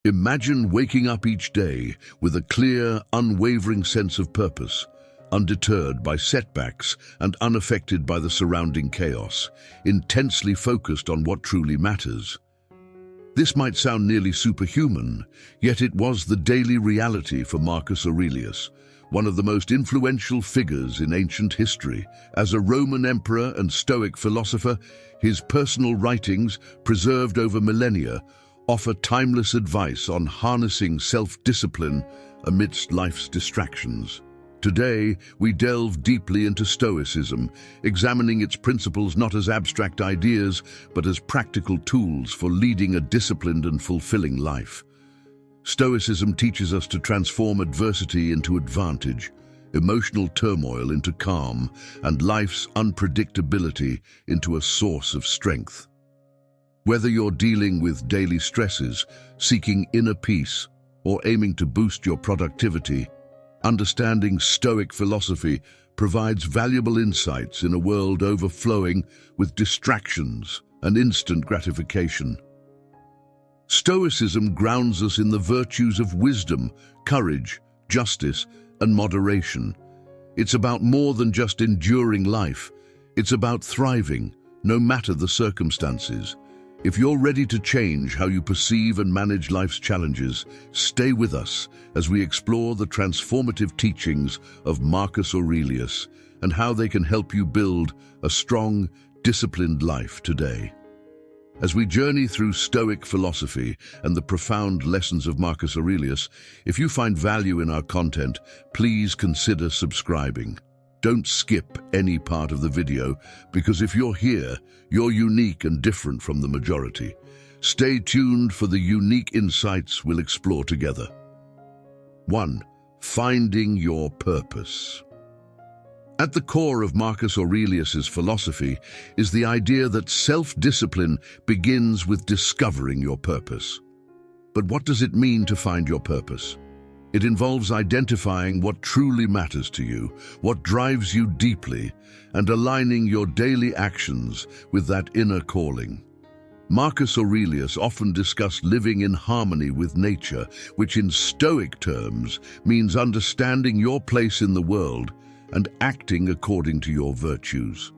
Imagine waking up each day with a clear, unwavering sense of purpose, undeterred by setbacks and unaffected by the surrounding chaos, intensely focused on what truly matters. This might sound nearly superhuman, yet it was the daily reality for Marcus Aurelius, one of the most influential figures in ancient history. As a Roman emperor and Stoic philosopher, his personal writings, preserved over millennia, offer timeless advice on harnessing self-discipline amidst life's distractions. Today, we delve deeply into Stoicism, examining its principles not as abstract ideas, but as practical tools for leading a disciplined and fulfilling life. Stoicism teaches us to transform adversity into advantage, emotional turmoil into calm, and life's unpredictability into a source of strength. Whether you're dealing with daily stresses, seeking inner peace, or aiming to boost your productivity, understanding Stoic philosophy provides valuable insights in a world overflowing with distractions and instant gratification. Stoicism grounds us in the virtues of wisdom, courage, justice, and moderation. It's about more than just enduring life. It's about thriving, no matter the circumstances. If you're ready to change how you perceive and manage life's challenges, stay with us as we explore the transformative teachings of Marcus Aurelius and how they can help you build a strong, disciplined life today. As we journey through Stoic philosophy and the profound lessons of Marcus Aurelius, if you find value in our content, please consider subscribing. Don't skip any part of the video, because if you're here, you're unique and different from the majority. Stay tuned for the unique insights we'll explore together. 1. Finding your purpose. At the core of Marcus Aurelius's philosophy is the idea that self-discipline begins with discovering your purpose. But what does it mean to find your purpose? It involves identifying what truly matters to you, what drives you deeply, and aligning your daily actions with that inner calling. Marcus Aurelius often discussed living in harmony with nature, which in Stoic terms means understanding your place in the world and acting according to your virtues.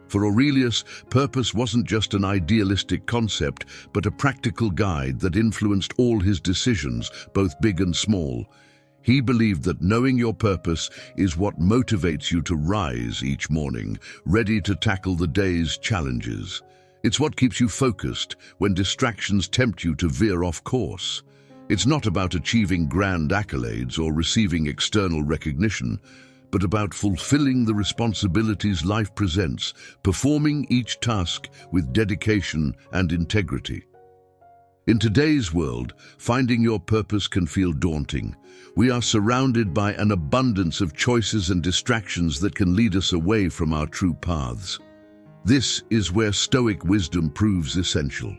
For Aurelius, purpose wasn't just an idealistic concept, but a practical guide that influenced all his decisions, both big and small. He believed that knowing your purpose is what motivates you to rise each morning, ready to tackle the day's challenges. It's what keeps you focused when distractions tempt you to veer off course. It's not about achieving grand accolades or receiving external recognition, but about fulfilling the responsibilities life presents, performing each task with dedication and integrity. In today's world, finding your purpose can feel daunting. We are surrounded by an abundance of choices and distractions that can lead us away from our true paths. This is where Stoic wisdom proves essential.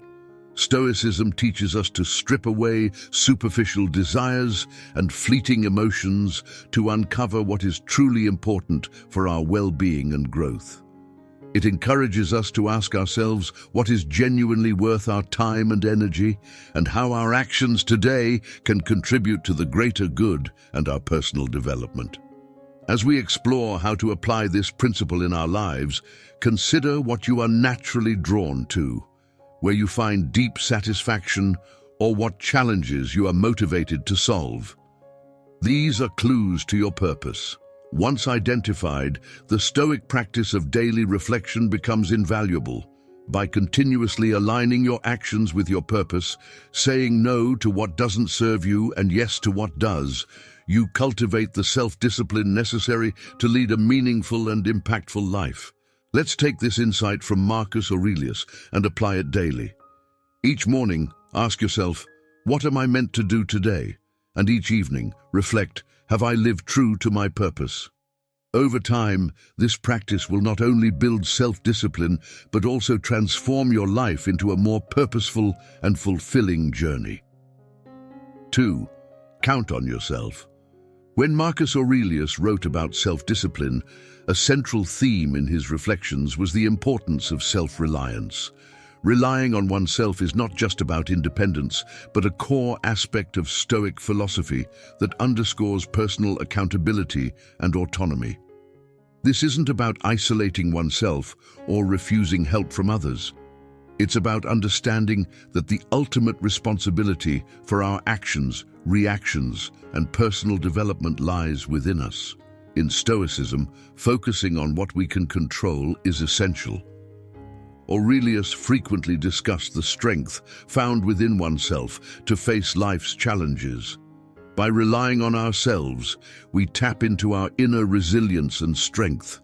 Stoicism teaches us to strip away superficial desires and fleeting emotions to uncover what is truly important for our well-being and growth. It encourages us to ask ourselves what is genuinely worth our time and energy, and how our actions today can contribute to the greater good and our personal development. As we explore how to apply this principle in our lives, consider what you are naturally drawn to, where you find deep satisfaction, or what challenges you are motivated to solve. These are clues to your purpose. Once identified, the Stoic practice of daily reflection becomes invaluable. By continuously aligning your actions with your purpose, saying no to what doesn't serve you and yes to what does, you cultivate the self-discipline necessary to lead a meaningful and impactful life. Let's take this insight from Marcus Aurelius and apply it daily. Each morning, ask yourself, what am I meant to do today? And each evening, reflect, have I lived true to my purpose? Over time, this practice will not only build self-discipline, but also transform your life into a more purposeful and fulfilling journey. 2. Count on yourself. When Marcus Aurelius wrote about self-discipline, a central theme in his reflections was the importance of self-reliance. Relying on oneself is not just about independence, but a core aspect of Stoic philosophy that underscores personal accountability and autonomy. This isn't about isolating oneself or refusing help from others. It's about understanding that the ultimate responsibility for our actions, reactions, and personal development lies within us. In Stoicism, focusing on what we can control is essential. Aurelius frequently discussed the strength found within oneself to face life's challenges. By relying on ourselves, we tap into our inner resilience and strength.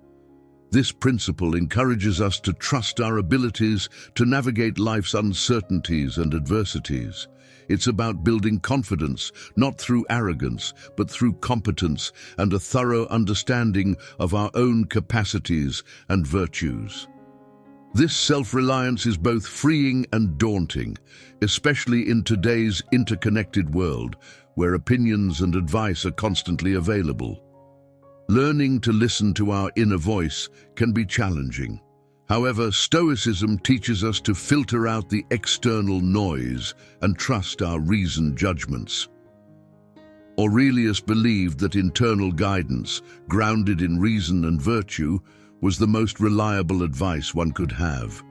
This principle encourages us to trust our abilities to navigate life's uncertainties and adversities. It's about building confidence, not through arrogance, but through competence and a thorough understanding of our own capacities and virtues. This self-reliance is both freeing and daunting, especially in today's interconnected world, where opinions and advice are constantly available. Learning to listen to our inner voice can be challenging. However, Stoicism teaches us to filter out the external noise and trust our reasoned judgments. Aurelius believed that internal guidance, grounded in reason and virtue, was the most reliable advice one could have.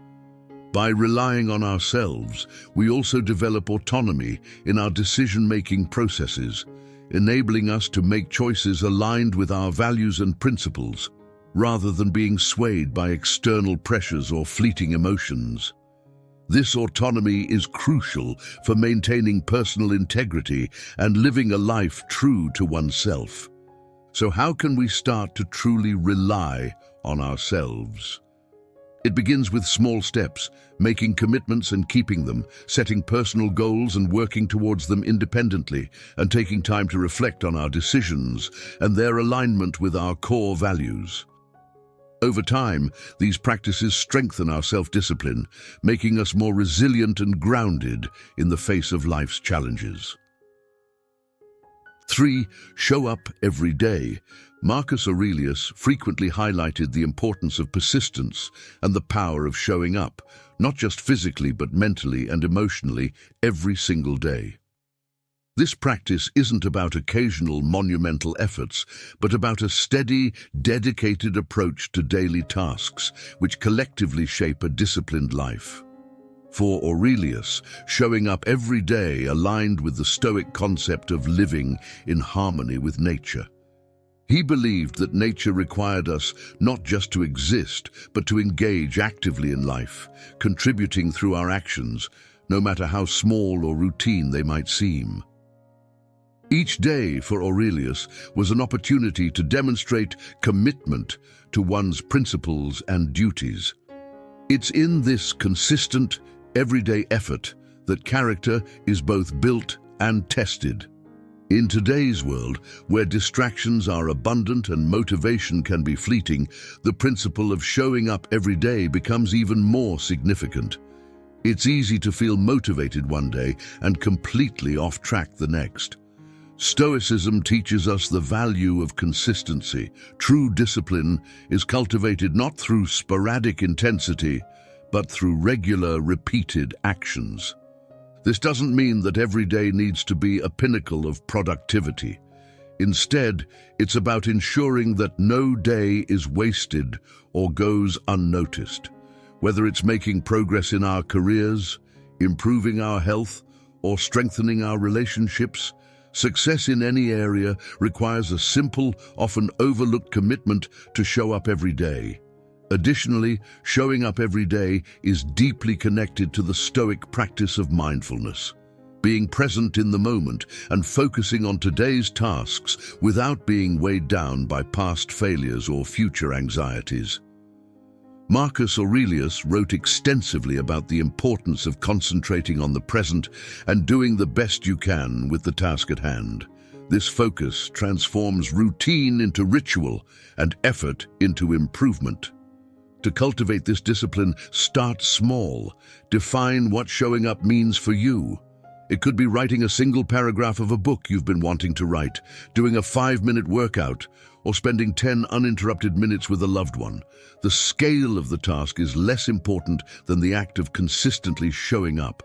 By relying on ourselves, we also develop autonomy in our decision-making processes, enabling us to make choices aligned with our values and principles, rather than being swayed by external pressures or fleeting emotions. This autonomy is crucial for maintaining personal integrity and living a life true to oneself. So how can we start to truly rely on ourselves? It begins with small steps, making commitments and keeping them, setting personal goals and working towards them independently, and taking time to reflect on our decisions and their alignment with our core values. Over time, these practices strengthen our self-discipline, making us more resilient and grounded in the face of life's challenges. 3. Show up every day. Marcus Aurelius frequently highlighted the importance of persistence and the power of showing up, not just physically but mentally and emotionally, every single day. This practice isn't about occasional monumental efforts, but about a steady, dedicated approach to daily tasks, which collectively shape a disciplined life. For Aurelius, showing up every day aligned with the Stoic concept of living in harmony with nature. He believed that nature required us not just to exist, but to engage actively in life, contributing through our actions, no matter how small or routine they might seem. Each day for Aurelius was an opportunity to demonstrate commitment to one's principles and duties. It's in this consistent, everyday effort that character is both built and tested. In today's world, where distractions are abundant and motivation can be fleeting, the principle of showing up every day becomes even more significant. It's easy to feel motivated one day and completely off track the next. Stoicism teaches us the value of consistency. True discipline is cultivated not through sporadic intensity, but through regular, repeated actions. This doesn't mean that every day needs to be a pinnacle of productivity. Instead, it's about ensuring that no day is wasted or goes unnoticed. Whether it's making progress in our careers, improving our health, or strengthening our relationships, success in any area requires a simple, often overlooked commitment to show up every day. Additionally, showing up every day is deeply connected to the Stoic practice of mindfulness, being present in the moment and focusing on today's tasks without being weighed down by past failures or future anxieties. Marcus Aurelius wrote extensively about the importance of concentrating on the present and doing the best you can with the task at hand. This focus transforms routine into ritual and effort into improvement. To cultivate this discipline, start small. Define what showing up means for you. It could be writing a single paragraph of a book you've been wanting to write, doing a 5-minute workout, or spending 10 uninterrupted minutes with a loved one. The scale of the task is less important than the act of consistently showing up.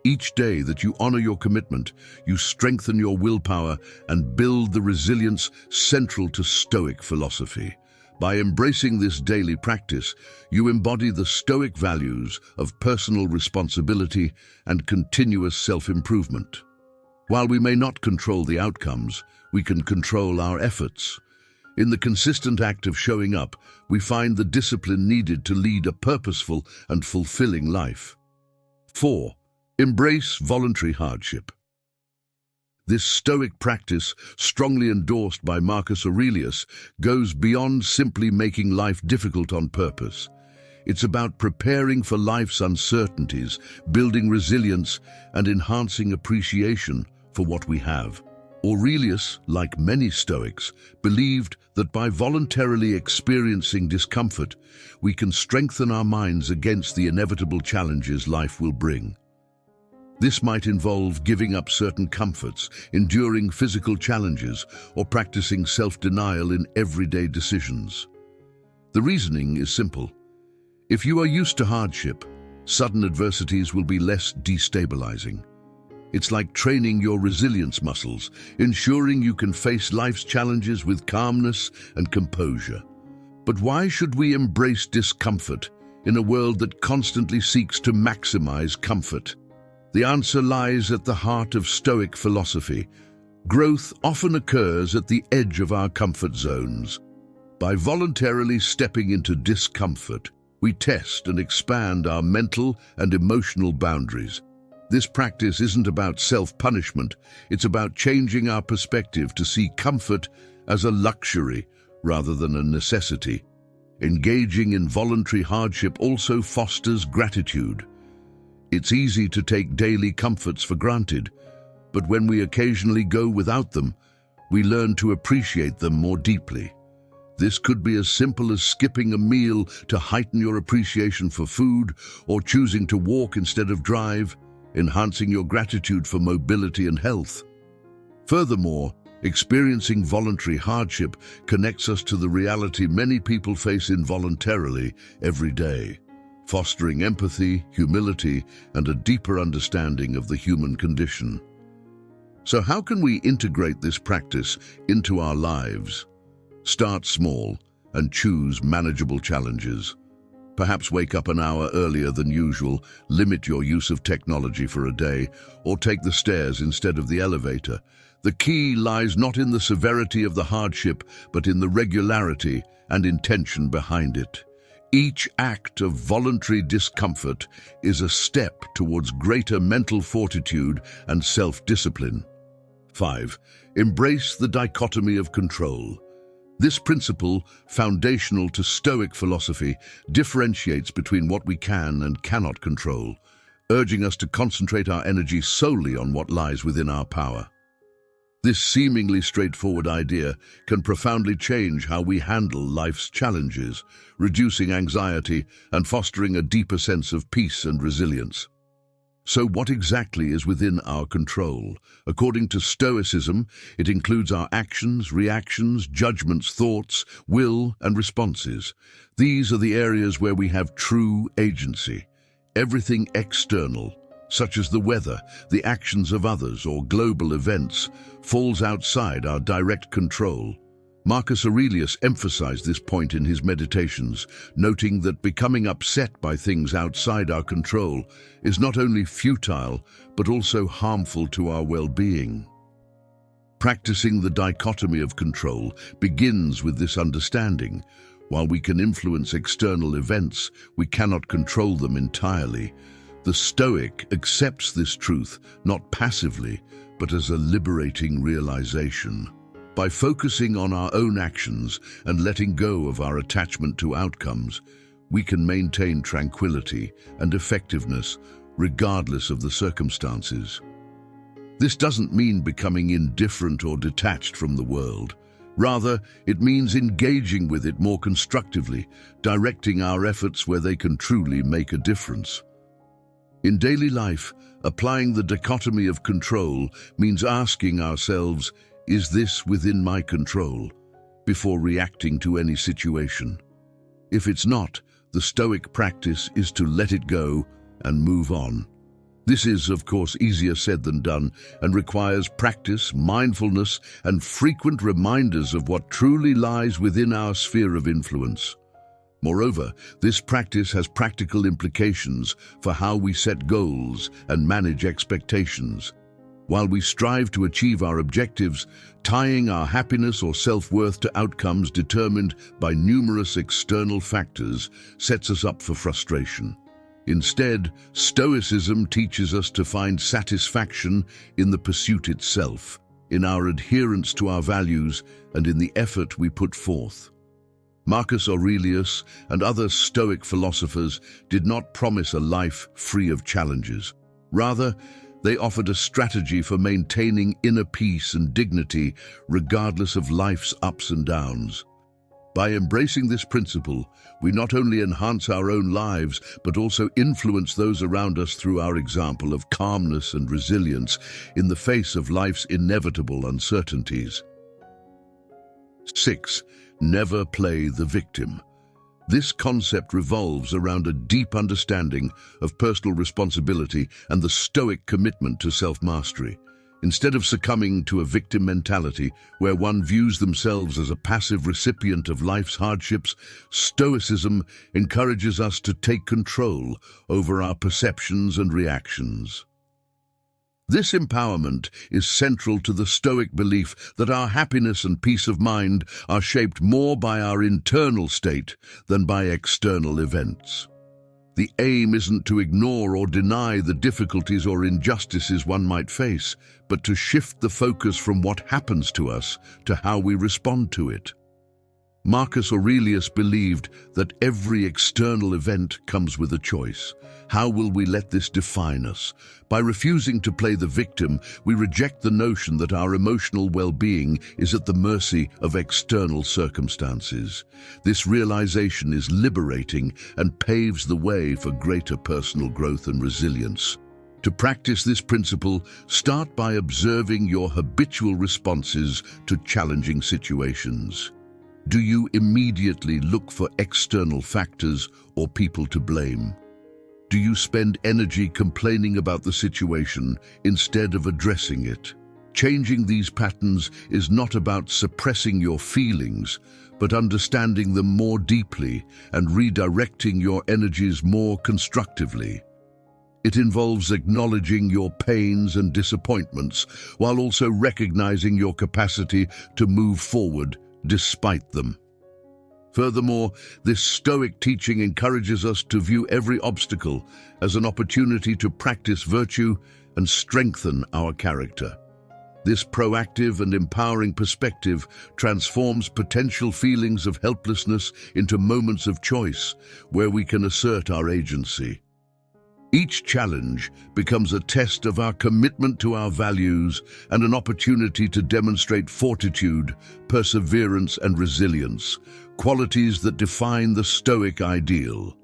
Each day that you honor your commitment, you strengthen your willpower and build the resilience central to Stoic philosophy. By embracing this daily practice, you embody the Stoic values of personal responsibility and continuous self-improvement. While we may not control the outcomes, we can control our efforts. In the consistent act of showing up, we find the discipline needed to lead a purposeful and fulfilling life. 4. Embrace voluntary hardship. This Stoic practice, strongly endorsed by Marcus Aurelius, goes beyond simply making life difficult on purpose. It's about preparing for life's uncertainties, building resilience, and enhancing appreciation for what we have. Aurelius, like many Stoics, believed that by voluntarily experiencing discomfort, we can strengthen our minds against the inevitable challenges life will bring. This might involve giving up certain comforts, enduring physical challenges, or practicing self-denial in everyday decisions. The reasoning is simple. If you are used to hardship, sudden adversities will be less destabilizing. It's like training your resilience muscles, ensuring you can face life's challenges with calmness and composure. But why should we embrace discomfort in a world that constantly seeks to maximize comfort? The answer lies at the heart of Stoic philosophy. Growth often occurs at the edge of our comfort zones. By voluntarily stepping into discomfort, we test and expand our mental and emotional boundaries. This practice isn't about self-punishment, it's about changing our perspective to see comfort as a luxury rather than a necessity. Engaging in voluntary hardship also fosters gratitude. It's easy to take daily comforts for granted, but when we occasionally go without them, we learn to appreciate them more deeply. This could be as simple as skipping a meal to heighten your appreciation for food, or choosing to walk instead of drive, enhancing your gratitude for mobility and health. Furthermore, experiencing voluntary hardship connects us to the reality many people face involuntarily every day, fostering empathy, humility, and a deeper understanding of the human condition. So how can we integrate this practice into our lives? Start small and choose manageable challenges. Perhaps wake up an hour earlier than usual, limit your use of technology for a day, or take the stairs instead of the elevator. The key lies not in the severity of the hardship, but in the regularity and intention behind it. Each act of voluntary discomfort is a step towards greater mental fortitude and self-discipline. 5. Embrace the dichotomy of control. This principle, foundational to Stoic philosophy, differentiates between what we can and cannot control, urging us to concentrate our energy solely on what lies within our power. This seemingly straightforward idea can profoundly change how we handle life's challenges, reducing anxiety and fostering a deeper sense of peace and resilience. So what exactly is within our control? According to Stoicism, it includes our actions, reactions, judgments, thoughts, will, and responses. These are the areas where we have true agency. Everything external, such as the weather, the actions of others, or global events, falls outside our direct control. Marcus Aurelius emphasized this point in his Meditations, noting that becoming upset by things outside our control is not only futile, but also harmful to our well-being. Practicing the dichotomy of control begins with this understanding. While we can influence external events, we cannot control them entirely. The Stoic accepts this truth not passively, but as a liberating realization. By focusing on our own actions and letting go of our attachment to outcomes, we can maintain tranquility and effectiveness regardless of the circumstances. This doesn't mean becoming indifferent or detached from the world. Rather, it means engaging with it more constructively, directing our efforts where they can truly make a difference. In daily life, applying the dichotomy of control means asking ourselves, is this within my control, before reacting to any situation? If it's not, the Stoic practice is to let it go and move on. This is, of course, easier said than done and requires practice, mindfulness, and frequent reminders of what truly lies within our sphere of influence. Moreover, this practice has practical implications for how we set goals and manage expectations. While we strive to achieve our objectives, tying our happiness or self-worth to outcomes determined by numerous external factors sets us up for frustration. Instead, Stoicism teaches us to find satisfaction in the pursuit itself, in our adherence to our values, and in the effort we put forth. Marcus Aurelius and other Stoic philosophers did not promise a life free of challenges. Rather, they offered a strategy for maintaining inner peace and dignity regardless of life's ups and downs. By embracing this principle, we not only enhance our own lives, but also influence those around us through our example of calmness and resilience in the face of life's inevitable uncertainties. 6. Never play the victim. This concept revolves around a deep understanding of personal responsibility and the Stoic commitment to self-mastery. Instead of succumbing to a victim mentality where one views themselves as a passive recipient of life's hardships, Stoicism encourages us to take control over our perceptions and reactions. This empowerment is central to the Stoic belief that our happiness and peace of mind are shaped more by our internal state than by external events. The aim isn't to ignore or deny the difficulties or injustices one might face, but to shift the focus from what happens to us to how we respond to it. Marcus Aurelius believed that every external event comes with a choice. How will we let this define us? By refusing to play the victim, we reject the notion that our emotional well-being is at the mercy of external circumstances. This realization is liberating and paves the way for greater personal growth and resilience. To practice this principle, start by observing your habitual responses to challenging situations. Do you immediately look for external factors or people to blame? Do you spend energy complaining about the situation instead of addressing it? Changing these patterns is not about suppressing your feelings, but understanding them more deeply and redirecting your energies more constructively. It involves acknowledging your pains and disappointments while also recognizing your capacity to move forward despite them. Furthermore, this Stoic teaching encourages us to view every obstacle as an opportunity to practice virtue and strengthen our character. This proactive and empowering perspective transforms potential feelings of helplessness into moments of choice where we can assert our agency. Each challenge becomes a test of our commitment to our values and an opportunity to demonstrate fortitude, perseverance, and resilience, qualities that define the Stoic ideal.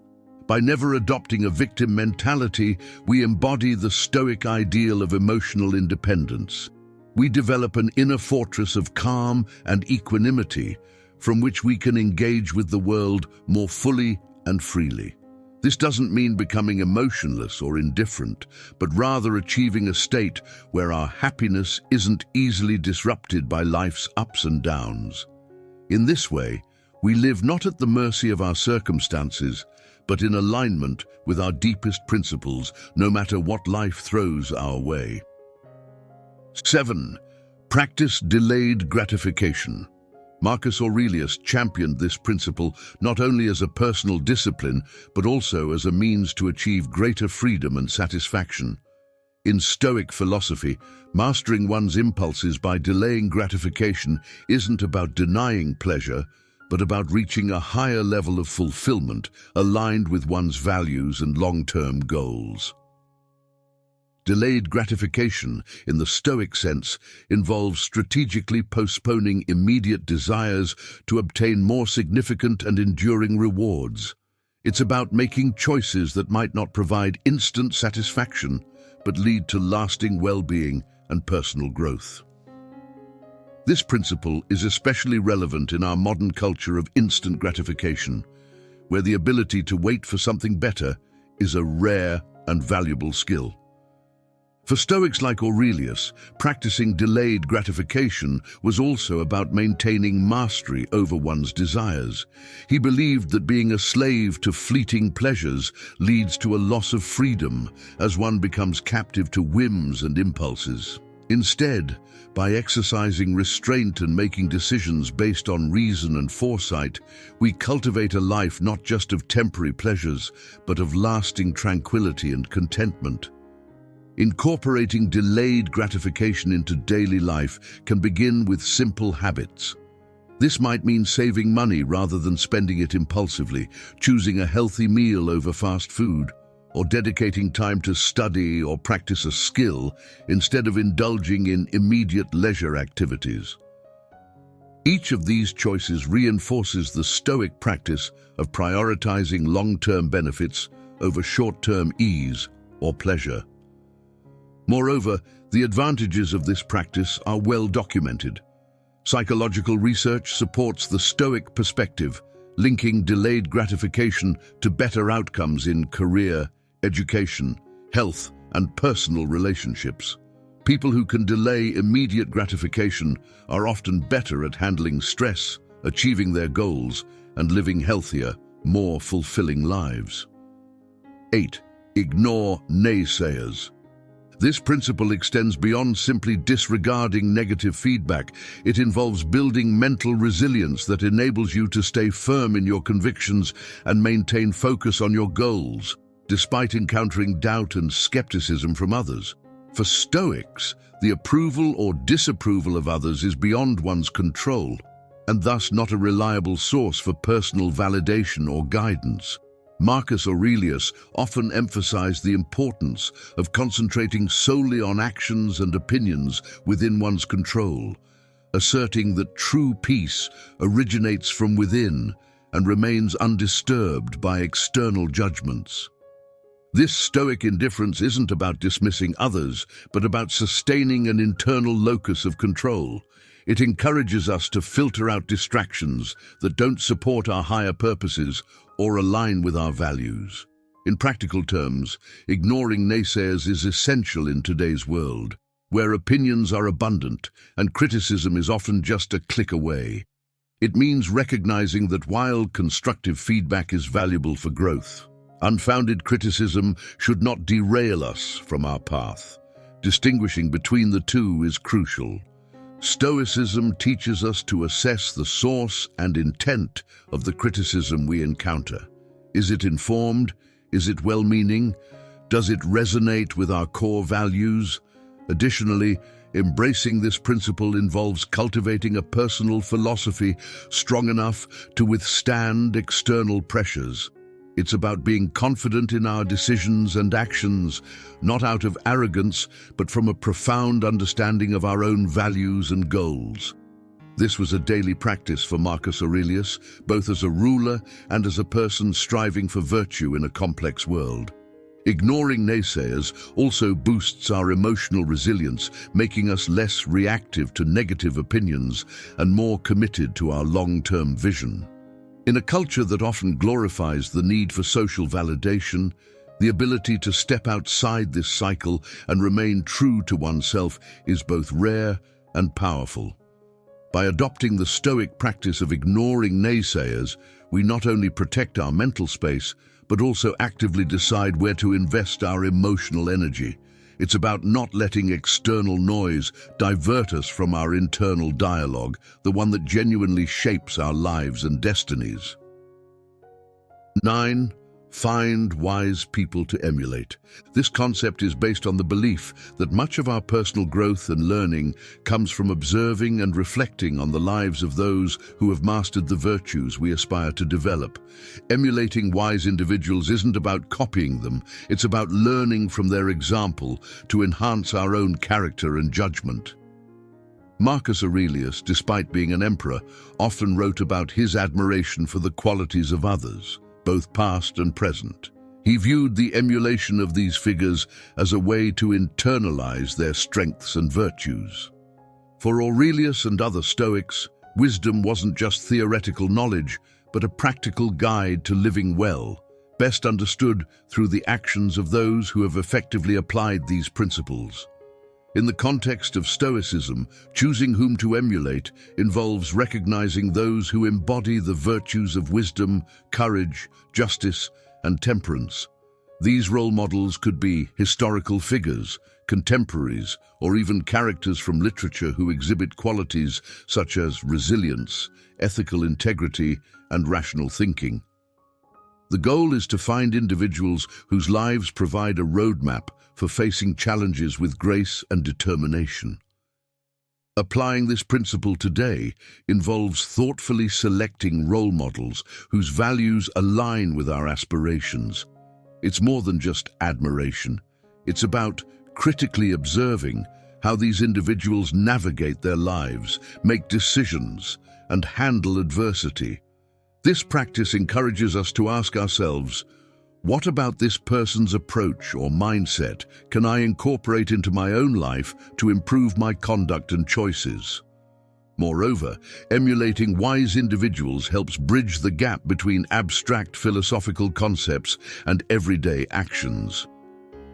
By never adopting a victim mentality, we embody the Stoic ideal of emotional independence. We develop an inner fortress of calm and equanimity from which we can engage with the world more fully and freely. This doesn't mean becoming emotionless or indifferent, but rather achieving a state where our happiness isn't easily disrupted by life's ups and downs. In this way, we live not at the mercy of our circumstances, but in alignment with our deepest principles, no matter what life throws our way. 7. Practice delayed gratification. Marcus Aurelius championed this principle not only as a personal discipline, but also as a means to achieve greater freedom and satisfaction. In Stoic philosophy, mastering one's impulses by delaying gratification isn't about denying pleasure, but about reaching a higher level of fulfillment aligned with one's values and long-term goals. Delayed gratification, in the Stoic sense, involves strategically postponing immediate desires to obtain more significant and enduring rewards. It's about making choices that might not provide instant satisfaction, but lead to lasting well-being and personal growth. This principle is especially relevant in our modern culture of instant gratification, where the ability to wait for something better is a rare and valuable skill. For Stoics like Aurelius, practicing delayed gratification was also about maintaining mastery over one's desires. He believed that being a slave to fleeting pleasures leads to a loss of freedom as one becomes captive to whims and impulses. Instead, by exercising restraint and making decisions based on reason and foresight, we cultivate a life not just of temporary pleasures, but of lasting tranquility and contentment. Incorporating delayed gratification into daily life can begin with simple habits. This might mean saving money rather than spending it impulsively, choosing a healthy meal over fast food, or dedicating time to study or practice a skill instead of indulging in immediate leisure activities. Each of these choices reinforces the Stoic practice of prioritizing long-term benefits over short-term ease or pleasure. Moreover, the advantages of this practice are well documented. Psychological research supports the Stoic perspective, linking delayed gratification to better outcomes in career, education, health, and personal relationships. People who can delay immediate gratification are often better at handling stress, achieving their goals, and living healthier, more fulfilling lives. 8. Ignore naysayers. This principle extends beyond simply disregarding negative feedback. It involves building mental resilience that enables you to stay firm in your convictions and maintain focus on your goals, despite encountering doubt and skepticism from others. For Stoics, the approval or disapproval of others is beyond one's control, and thus not a reliable source for personal validation or guidance. Marcus Aurelius often emphasized the importance of concentrating solely on actions and opinions within one's control, asserting that true peace originates from within and remains undisturbed by external judgments. This Stoic indifference isn't about dismissing others, but about sustaining an internal locus of control. It encourages us to filter out distractions that don't support our higher purposes or align with our values. In practical terms, ignoring naysayers is essential in today's world, where opinions are abundant and criticism is often just a click away. It means recognizing that while constructive feedback is valuable for growth, unfounded criticism should not derail us from our path. Distinguishing between the two is crucial. Stoicism teaches us to assess the source and intent of the criticism we encounter. Is it informed? Is it well-meaning? Does it resonate with our core values? Additionally, embracing this principle involves cultivating a personal philosophy strong enough to withstand external pressures. It's about being confident in our decisions and actions, not out of arrogance, but from a profound understanding of our own values and goals. This was a daily practice for Marcus Aurelius, both as a ruler and as a person striving for virtue in a complex world. Ignoring naysayers also boosts our emotional resilience, making us less reactive to negative opinions and more committed to our long-term vision. In a culture that often glorifies the need for social validation, the ability to step outside this cycle and remain true to oneself is both rare and powerful. By adopting the Stoic practice of ignoring naysayers, we not only protect our mental space, but also actively decide where to invest our emotional energy. It's about not letting external noise divert us from our internal dialogue, the one that genuinely shapes our lives and destinies. 9. Find wise people to emulate. This concept is based on the belief that much of our personal growth and learning comes from observing and reflecting on the lives of those who have mastered the virtues we aspire to develop. Emulating wise individuals isn't about copying them, it's about learning from their example to enhance our own character and judgment. Marcus Aurelius, despite being an emperor, often wrote about his admiration for the qualities of others. both past and present. He viewed the emulation of these figures as a way to internalize their strengths and virtues. For Aurelius and other Stoics, wisdom wasn't just theoretical knowledge, but a practical guide to living well, best understood through the actions of those who have effectively applied these principles. In the context of Stoicism, choosing whom to emulate involves recognizing those who embody the virtues of wisdom, courage, justice, and temperance. These role models could be historical figures, contemporaries, or even characters from literature who exhibit qualities such as resilience, ethical integrity, and rational thinking. The goal is to find individuals whose lives provide a roadmap for facing challenges with grace and determination. Applying this principle today involves thoughtfully selecting role models whose values align with our aspirations. It's more than just admiration. It's about critically observing how these individuals navigate their lives, make decisions, and handle adversity. This practice encourages us to ask ourselves, what about this person's approach or mindset can I incorporate into my own life to improve my conduct and choices? Moreover, emulating wise individuals helps bridge the gap between abstract philosophical concepts and everyday actions.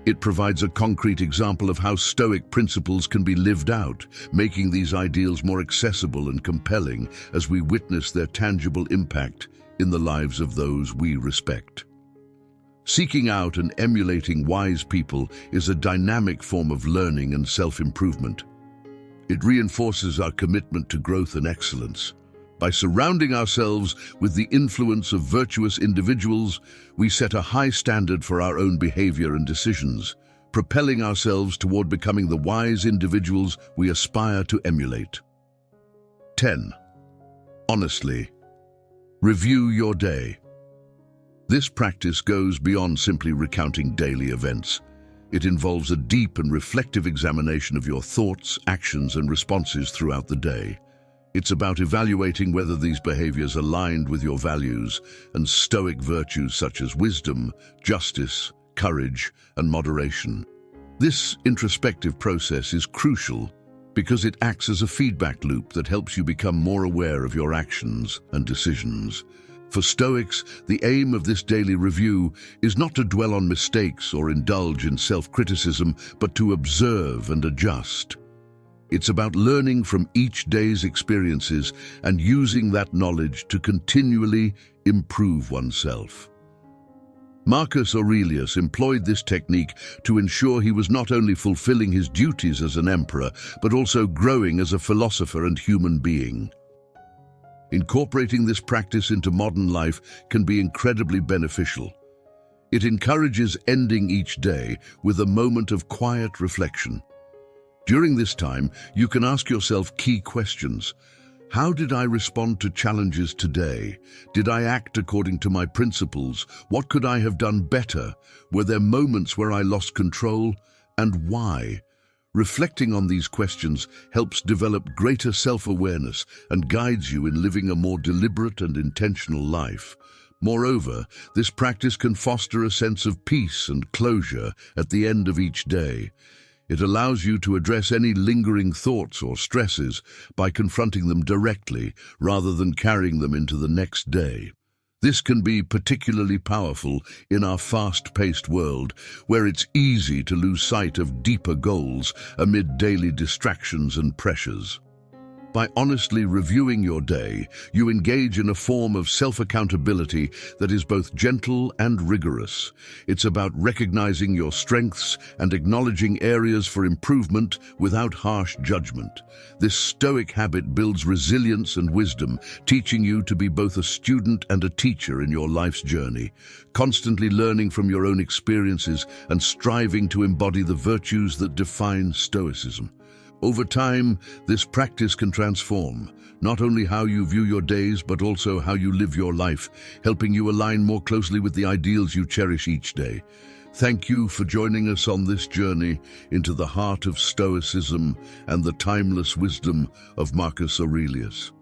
It provides a concrete example of how Stoic principles can be lived out, making these ideals more accessible and compelling as we witness their tangible impact in the lives of those we respect. Seeking out and emulating wise people is a dynamic form of learning and self-improvement. It reinforces our commitment to growth and excellence. By surrounding ourselves with the influence of virtuous individuals, we set a high standard for our own behavior and decisions, propelling ourselves toward becoming the wise individuals we aspire to emulate. 10. Honestly, review your day. This practice goes beyond simply recounting daily events. It involves a deep and reflective examination of your thoughts, actions, and responses throughout the day. It's about evaluating whether these behaviors aligned with your values and Stoic virtues such as wisdom, justice, courage, and moderation. This introspective process is crucial because it acts as a feedback loop that helps you become more aware of your actions and decisions. For Stoics, the aim of this daily review is not to dwell on mistakes or indulge in self-criticism, but to observe and adjust. It's about learning from each day's experiences and using that knowledge to continually improve oneself. Marcus Aurelius employed this technique to ensure he was not only fulfilling his duties as an emperor, but also growing as a philosopher and human being. Incorporating this practice into modern life can be incredibly beneficial. It encourages ending each day with a moment of quiet reflection. During this time, you can ask yourself key questions. How did I respond to challenges today? Did I act according to my principles? What could I have done better? Were there moments where I lost control? And why? Reflecting on these questions helps develop greater self-awareness and guides you in living a more deliberate and intentional life. Moreover, this practice can foster a sense of peace and closure at the end of each day. It allows you to address any lingering thoughts or stresses by confronting them directly rather than carrying them into the next day. This can be particularly powerful in our fast-paced world, where it's easy to lose sight of deeper goals amid daily distractions and pressures. By honestly reviewing your day, you engage in a form of self-accountability that is both gentle and rigorous. It's about recognizing your strengths and acknowledging areas for improvement without harsh judgment. This Stoic habit builds resilience and wisdom, teaching you to be both a student and a teacher in your life's journey, constantly learning from your own experiences and striving to embody the virtues that define Stoicism. Over time, this practice can transform not only how you view your days, but also how you live your life, helping you align more closely with the ideals you cherish each day. Thank you for joining us on this journey into the heart of Stoicism and the timeless wisdom of Marcus Aurelius.